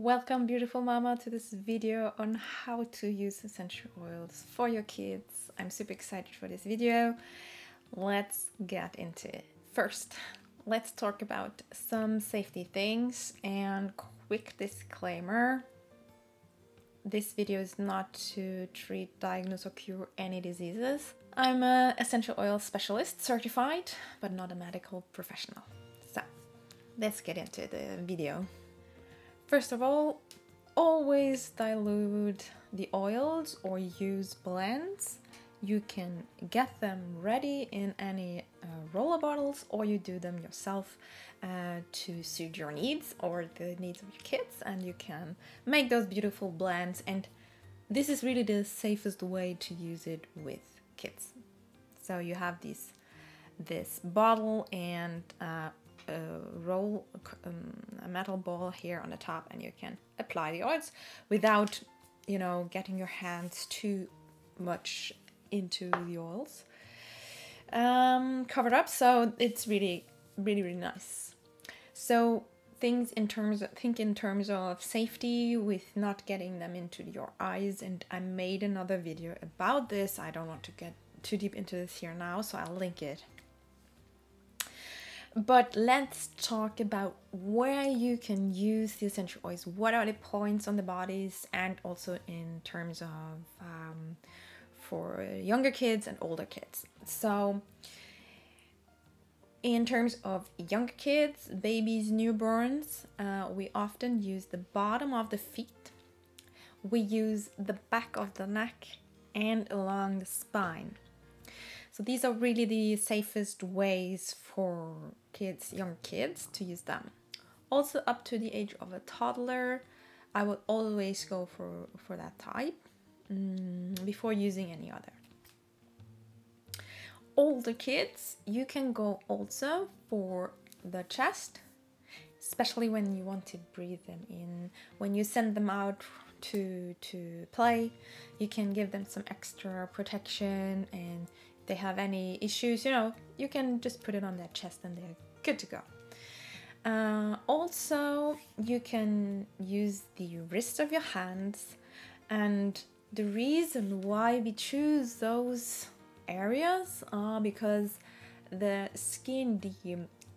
Welcome, beautiful mama, to this video on how to use essential oils for your kids. I'm super excited for this video. Let's get into it. First, let's talk about some safety things and quick disclaimer. This video is not to treat, diagnose or cure any diseases. I'm an essential oil specialist, certified, but not a medical professional. So, let's get into the video. First of all, always dilute the oils or use blends. You can get them ready in any roller bottles, or you do them yourself to suit your needs or the needs of your kids, and you can make those beautiful blends. And this is really the safest way to use it with kids. So you have this bottle and a metal ball here on the top, and you can apply the oils without, getting your hands too much into the oils. Covered up, so it's really nice. So think in terms of safety with not getting them into your eyes, and I made another video about this. I don't want to get too deep into this here now, so I'll link it. But let's talk about where you can use the essential oils. What are the points on the bodies, and also in terms of for younger kids and older kids. So in terms of younger kids, babies, newborns, we often use the bottom of the feet. We use the back of the neck and along the spine. So these are really the safest ways for kids, young kids, to use them. Also up to the age of a toddler, I would always go for that type before using any other. Older kids, you can go also for the chest, especially when you want to breathe them in. When you send them out to play, you can give them some extra protection, and if they have any issues, you can just put it on their chest and they're good to go. Also, you can use the wrist of your hands, and the reason why we choose those areas are because the skin,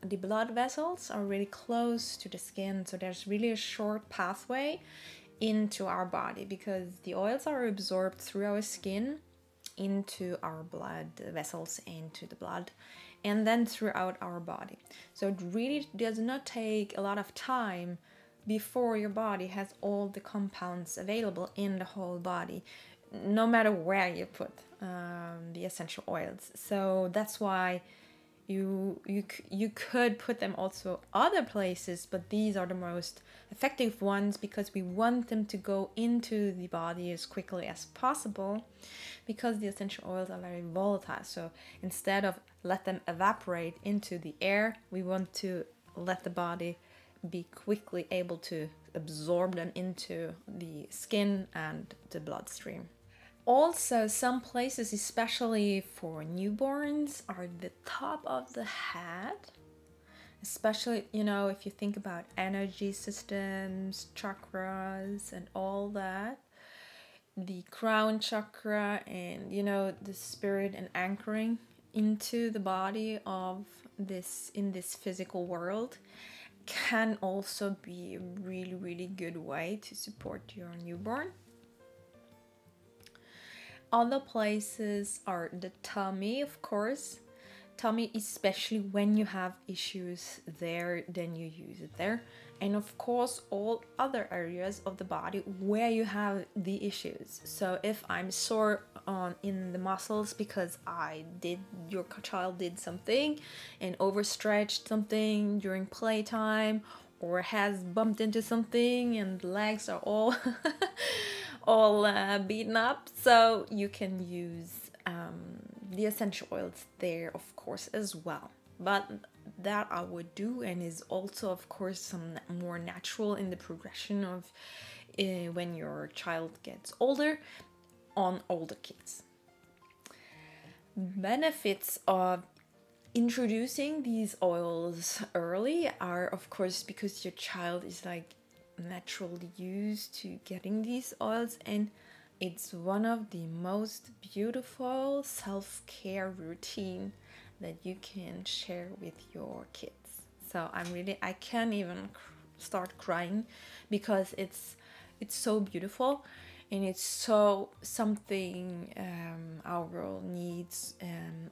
the blood vessels are really close to the skin, so there's really a short pathway into our body, because the oils are absorbed through our skin into our blood vessels, into the blood, and then throughout our body. So it really does not take a lot of time before your body has all the compounds available in the whole body, no matter where you put the essential oils. So that's why you could put them also other places, but these are the most effective ones, because we want them to go into the body as quickly as possible, because the essential oils are very volatile. So instead of let them evaporate into the air, we want to let the body be quickly able to absorb them into the skin and the bloodstream. Also, some places, especially for newborns, are the top of the head. Especially, if you think about energy systems, chakras, and all that. The crown chakra and, the spirit and anchoring into the body of this, in this physical world, can also be a really good way to support your newborn. Other places are the tummy, of course. Tummy, especially when you have issues there, then you use it there. And of course, all other areas of the body where you have the issues. So if I'm sore in the muscles because your child did something and overstretched something during playtime, or has bumped into something and legs are all beaten up, so you can use the essential oils there, of course, as well. But that I would do, and is also, of course, some more natural in the progression of when your child gets older, on older kids. Benefits of introducing these oils early are, of course, because your child is like naturally used to getting these oils, and it's one of the most beautiful self-care routine that you can share with your kids. So I can't even start crying because it's so beautiful, and it's so something our world needs.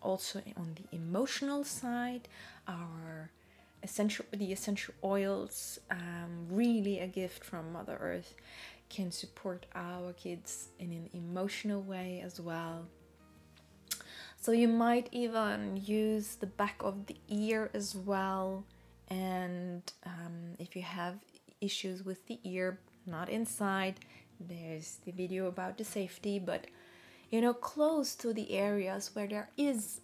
Also on the emotional side, the essential oils, really a gift from Mother Earth, can support our kids in an emotional way as well. So you might even use the back of the ear as well. And if you have issues with the ear, not inside, there's the video about the safety, but close to the areas where there is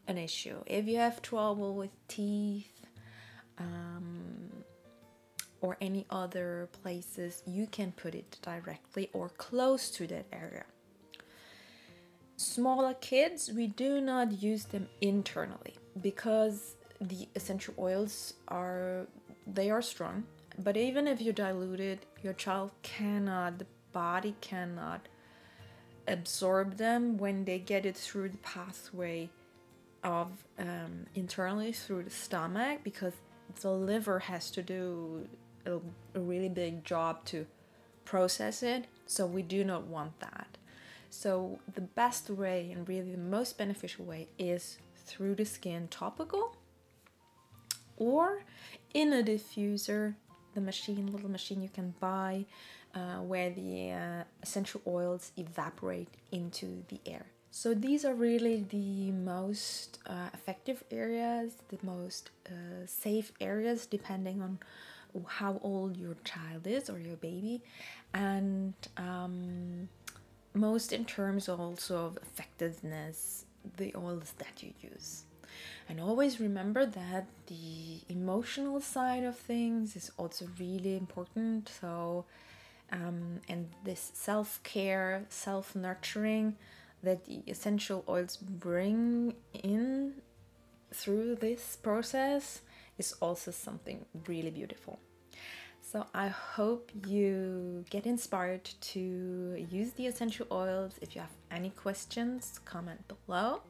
an issue. If you have trouble with teeth, or any other places, you can put it directly or close to that area. Smaller kids, we do not use them internally because the essential oils are strong, but even if you dilute it, your child the body cannot absorb them when they get it through the pathway of internally through the stomach, because the liver has to do a really big job to process it. So we do not want that. So the best way, and really the most beneficial way, is through the skin topical, or in a diffuser, the little machine you can buy, where the essential oils evaporate into the air. So these are really the most effective areas, the most safe areas, depending on how old your child is or your baby, and most in terms also of effectiveness, the oils that you use. And always remember that the emotional side of things is also really important. So and this self-care, self-nurturing that the essential oils bring in through this process is also something really beautiful. So I hope you get inspired to use the essential oils. If you have any questions, comment below.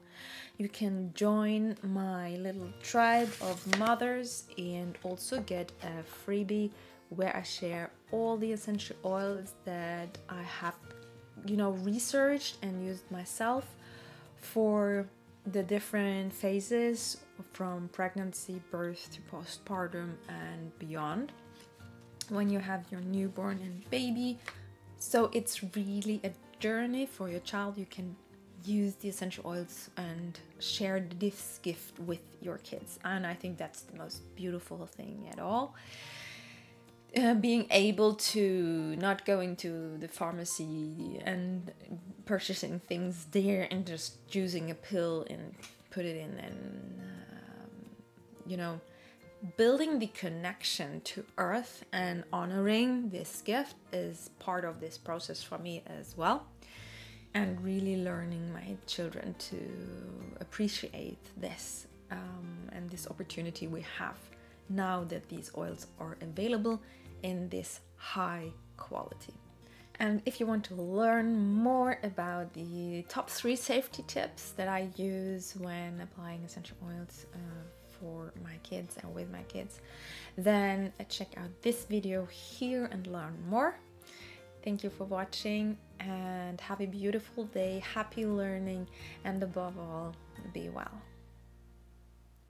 You can join my little tribe of mothers and also get a freebie where I share all the essential oils that I have, researched and used myself for the different phases from pregnancy, birth to postpartum and beyond, when you have your newborn and baby. So it's really a journey for your child. You can use the essential oils and share this gift with your kids, and I think that's the most beautiful thing at all. Being able to not going to the pharmacy and purchasing things there and just using a pill and put it in, and building the connection to earth and honoring this gift is part of this process for me as well, and really learning my children to appreciate this and this opportunity we have now that these oils are available in this high quality. And if you want to learn more about the top 3 safety tips that I use when applying essential oils for my kids and with my kids, then check out this video here and learn more. Thank you for watching, and have a beautiful day, happy learning, and above all, be well.